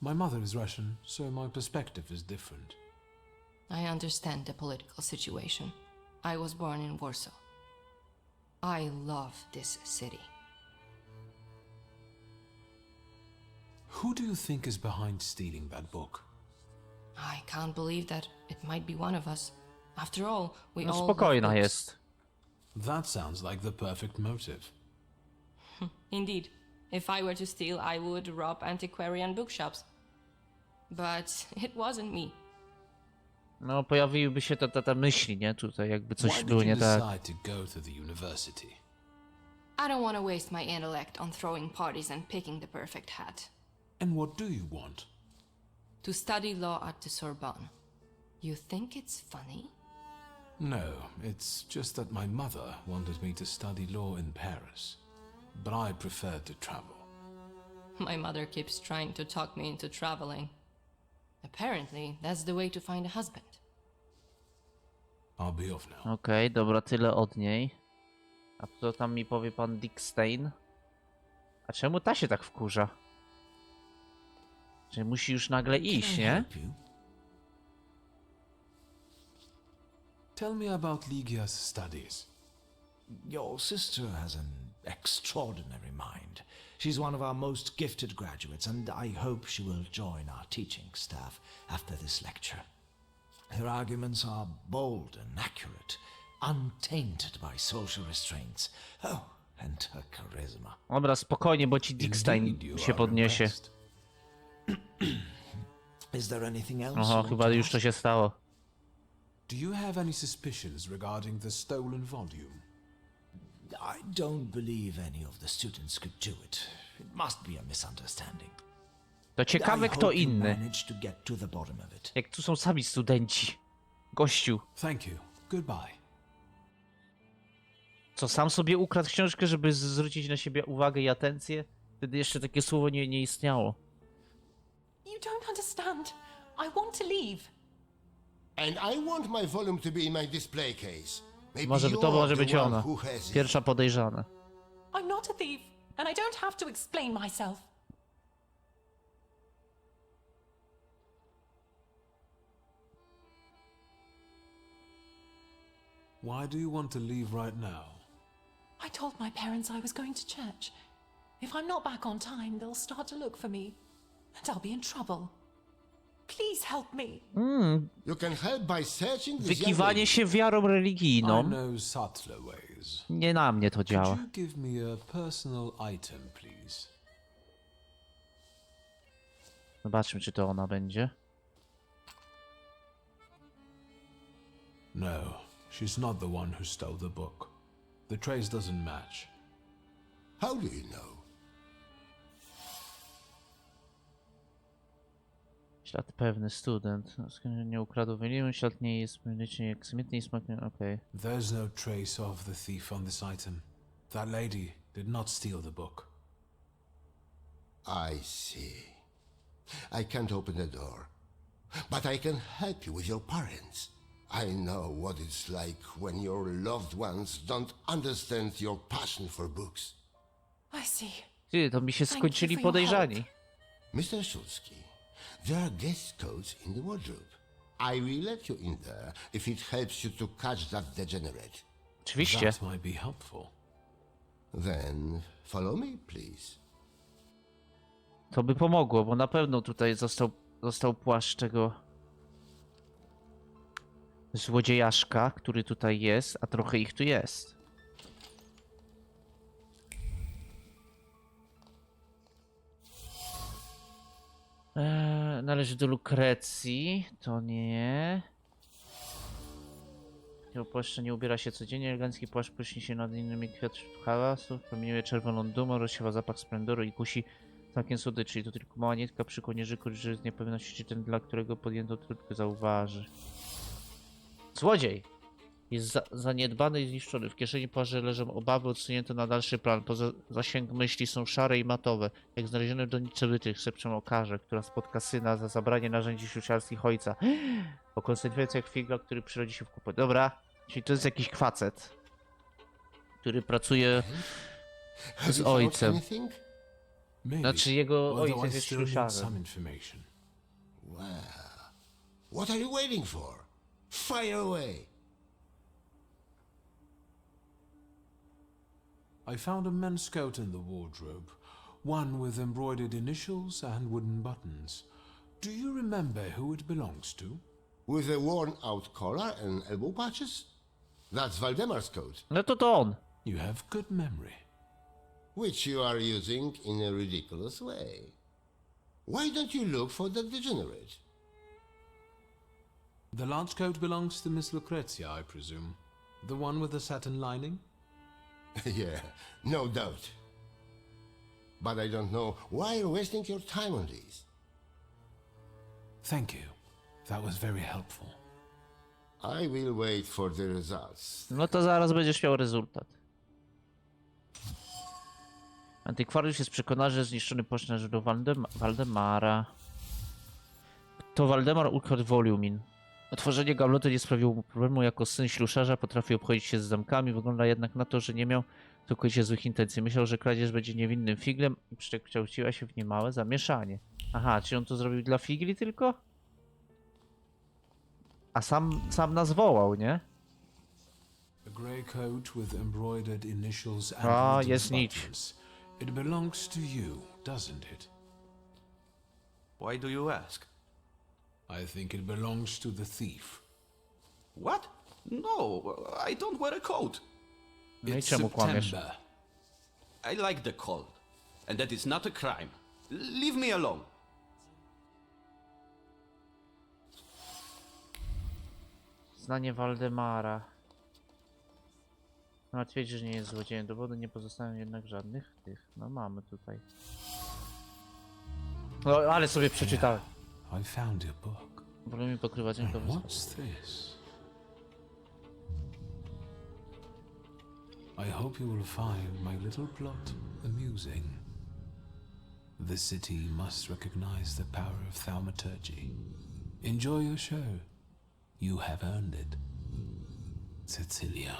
My mother is Russian, so my perspective is different. I understand the political situation. I was born in Warsaw. I love this city. Who do you think is behind stealing that book? I can't believe that it might be one of us. After all, we No all spokojna love books. jest. That sounds like the perfect motive. Indeed. If I were to steal, I would rob antiquarian bookshops. But it wasn't me. No pojawiłyby się te myśli, nie? Tutaj jakby coś Why było did you nie tak. decide to go to the university? I don't want to waste my intellect on throwing parties and picking the perfect hat. And what do you want? To study law at the Sorbonne. You think it's funny? No, it's just that my mother wanted me to study law in Paris. But I preferred to travel. My mother keeps trying to talk me into traveling. Apparently, that's the way to find a husband. I'll be off now. Okej, dobra, tyle od niej. A co tam mi powie pan Dick Stein? A czemu ta się tak wkurza? Że musi już nagle iść, nie? Tell me about Ligia's studies. Your sister has an extraordinary mind. She's one of our most gifted graduates, and I hope she will join our teaching staff after this lecture. Her arguments are bold and accurate, untainted by social restraints. Oh, and her charisma. Dobra, spokojnie, bo ci Dickstein się podniesie. Is there anything else? Oho, chyba już to się stało. Do you have any suspicions regarding the stolen volume? I don't believe any of the students could do it. It must be a misunderstanding. To ciekawe, kto inny. Managed to get to the bottom of it. Jak tu są sami studenci. Gościu. Thank you. Goodbye. Co, sam sobie ukradł książkę, żeby zwrócić na siebie uwagę i atencję? Wtedy jeszcze takie słowo nie istniało. You don't understand. I want to leave. And I want my volume to be in my display case. Maybe Może to może być one ona. who has it. Pierwsza podejrzana. I'm not a thief, and I don't have to explain myself. Why do you want to leave right now? I told my parents I was going to church. If I'm not back on time, they'll start to look for me, and I'll be in trouble. Please help me. You can help by searching this Wykiwanie się wiarą I religijną. know subtler ways. Nie na mnie to Could działa. you give me a personal item, please? Zobaczmy, czy to ona będzie. No, she's not the one who stole the book. The trace doesn't match. How do you know? Ślad pewny, student. Nie ukradł wyniku, ślad nie jest mylicznie jak smutny i smakny. Okej. There's no trace of the thief on this item. That lady did not steal the book. I see. I can't open the door, but I can help you with your parents. I know what it's like when your loved ones don't understand your passion for books. I see. Ty, to mi się skończyli podejrzani. Mr. Szulski, there are guest codes in the wardrobe. I will let you in there if it helps you to catch that degenerate. Oczywiście. That might be helpful. Then follow me, please. To by pomogło, bo na pewno tutaj został płaszcz tego złodziejaszka, który tutaj jest, a trochę ich tu jest. Należy do Lukrecji, to nie. Jego płaszcz nie ubiera się codziennie, elegancki płaszcz pryśnie się nad innymi kwiat wśród hałasów, promieniuje czerwoną dumą, rozsiewa zapach splendoru i kusi całkiem słodyczy. To tylko mała nitka przy kołnierzyku, że z niepewności, czy ten, dla którego podjęto trudkę, zauważy. Złodziej! Jest zaniedbany i zniszczony. W kieszeni płaszcza leżą obawy odsunięte na dalszy plan. Poza zasięg myśli są szare i matowe. Jak znalezione w donicy bytych szepczą o karze, która spotka syna za zabranie narzędzi ślusiarskich ojca. O konsekwencjach figla, który przyrodzi się w kłopot. Dobra, czyli to jest jakiś kwacet, który pracuje z ojcem. Znaczy jego ojciec jest ślusiarzem. Well, what are you waiting for? Fire away! I found a men's coat in the wardrobe. One with embroidered initials and wooden buttons. Do you remember who it belongs to? With a worn-out collar and elbow patches? That's Waldemar's coat. No to on. You have good memory. Which you are using in a ridiculous way. Why don't you look for the degenerate? The large coat belongs to Miss Lucrezia, I presume. The one with the satin lining? Yeah, no doubt. But I don't know why you're wasting your time on these. Thank you. That was very helpful. I will wait for the results. No to zaraz będziesz miał rezultat. Antykwariusz jest przekonany, że zniszczony płaszcz należy do Waldemara. To Waldemar ukradł volumin. Otworzenie gablotu nie sprawiło mu problemu. Jako syn ślusarza potrafił obchodzić się z zamkami. Wygląda jednak na to, że nie miał całkowicie złych intencji. Myślał, że kradzież będzie niewinnym figlem i przekształciła się w niemałe zamieszanie. Aha, czy on to zrobił dla figli tylko? A sam nas wołał, nie? A grey coat with embroidered initials and A, wooden jest nić. buttons. It belongs to you, doesn't it? Why do you ask? I think it belongs to the thief. What? No, I don't wear a coat. No i It's czemu kłamiesz? September. I like the cold, and that is not a crime. Leave me alone. Znanie Waldemara. No, twierdzi, że nie jest złodziejem. Dowody nie pozostają jednak żadnych tych. No mamy tutaj. No, ale sobie przeczytałem. I found your book. Wolę mi pokrywać And rękawicą. what's this? I hope you will find my little plot amusing. The city must recognize the power of thaumaturgy. Enjoy your show. You have earned it. Cecilia.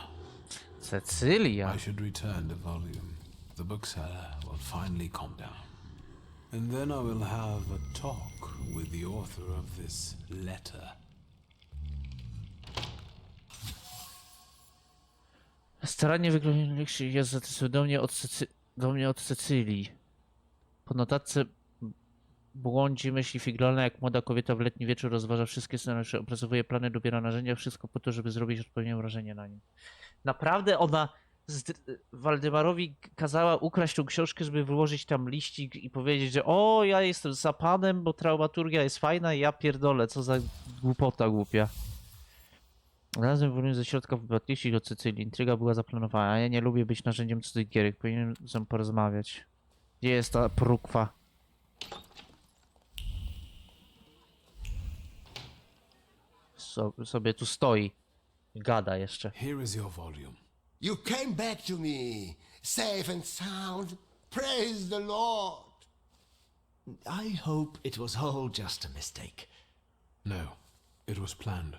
Cecylia. I should return the volume. The bookseller will finally calm down. And then I will have a talk with the author of this letter. Starannie wyglądający jest zatysył do mnie od Cecylii. Po notatce błądzi myśli figlana, jak młoda kobieta w letni wieczór rozważa wszystkie scenariusze, opracowuje plany, dobiera narzędzia, wszystko po to, żeby zrobić odpowiednie wrażenie na nim. Naprawdę ona Waldemarowi kazała ukraść tą książkę, żeby wyłożyć tam liścik i powiedzieć, że o, ja jestem za panem, bo traumaturgia jest fajna i ja pierdolę, co za głupota głupia. Razem wolimy ze środka wypadliści do Cecylii. Intryga była zaplanowana, a ja nie lubię być narzędziem cudzych gierek. Powinienem z nią porozmawiać. Gdzie jest ta prukwa? Sobie tu stoi. Gada jeszcze. Here is your volume. You came back to me, safe and sound. Praise the Lord. I hope it was all just a mistake. No, it was planned.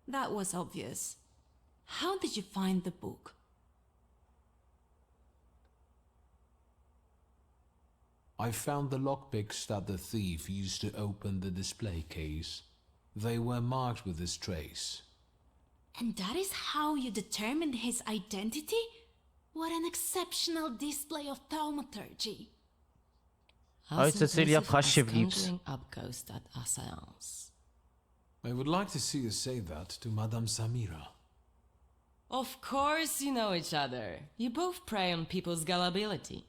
That was obvious. How did you find the book? I found the lockpicks that the thief used to open the display case. They were marked with this trace. And that is how you determined his identity? What an exceptional display of thaumaturgy. Oj, Cecylia, pchasz się w gips. I would like to see you say that to Madame Samira. Of course you know each other. You both prey on people's gullibility.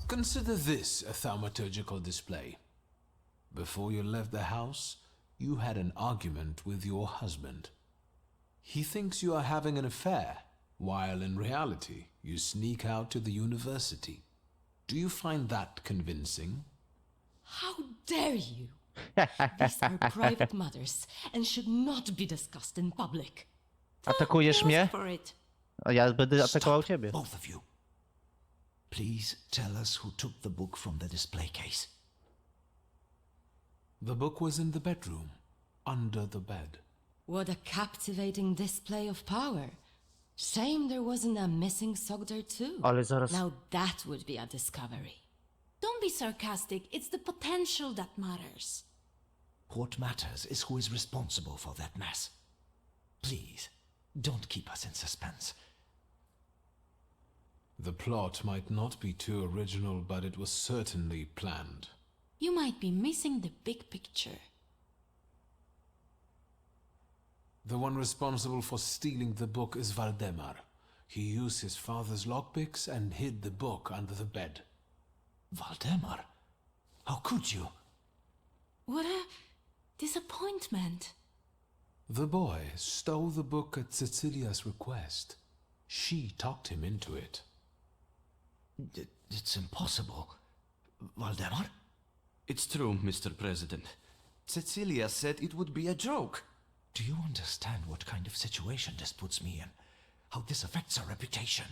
Consider this a thaumaturgical display. Before you left the house, you had an argument with your husband. He thinks you are having an affair, while in reality, you sneak out to the university. Do you find that convincing? How dare you? These are private matters and should not be discussed in public. Atakujesz mnie? For it. A ja będę atakował ciebie. Both of you. Please tell us who took the book from the display case. The book was in the bedroom, under the bed. What a captivating display of power. Shame there wasn't a missing sock there too. Ale zaraz... Now that would be a discovery. Don't be sarcastic. It's the potential that matters. What matters is who is responsible for that mess. Please, don't keep us in suspense. The plot might not be too original, but it was certainly planned. You might be missing the big picture. The one responsible for stealing the book is Valdemar. He used his father's lockpicks and hid the book under the bed. Valdemar? How could you? What a disappointment. The boy stole the book at Cecilia's request. She talked him into it. It's impossible. Valdemar? It's true, Mr. President. Cecilia said it would be a joke. Do you understand what kind of situation this puts me in? How this affects our reputation?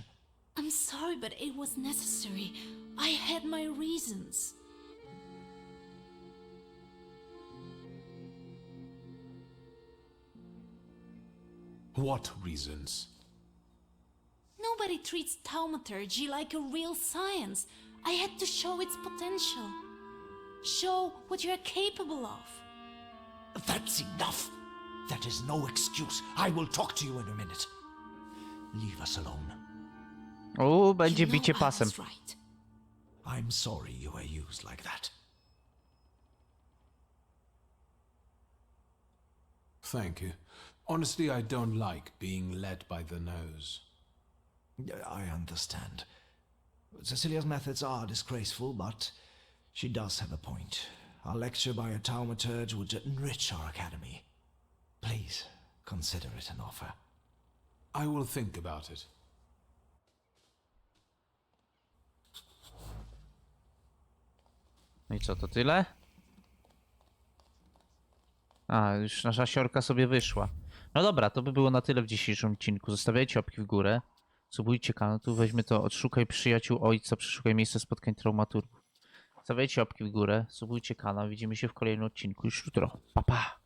I'm sorry, but it was necessary. I had my reasons. What reasons? Nobody treats thaumaturgy like a real science. I had to show its potential. Show what you're capable of. That's enough! That is no excuse. I will talk to you in a minute. Leave us alone. O, będzie bicie pasem. Right. I'm sorry you were used like that. Thank you. Honestly, I don't like being led by the nose. I understand. Cecilia's methods are disgraceful, but she does have a point. A lecture by a Thaumaturge would enrich our academy. Please, consider it an offer. I will think about it. No i co, to tyle? A, już nasza siorka sobie wyszła. No dobra, to by było na tyle w dzisiejszym odcinku. Zostawiajcie łapki w górę. Subujcie kanał, tu weźmy to odszukaj przyjaciół ojca, przeszukaj miejsce spotkań traumaturgów. Stawiajcie łapki w górę, subujcie kanał, widzimy się w kolejnym odcinku już jutro. Pa, pa!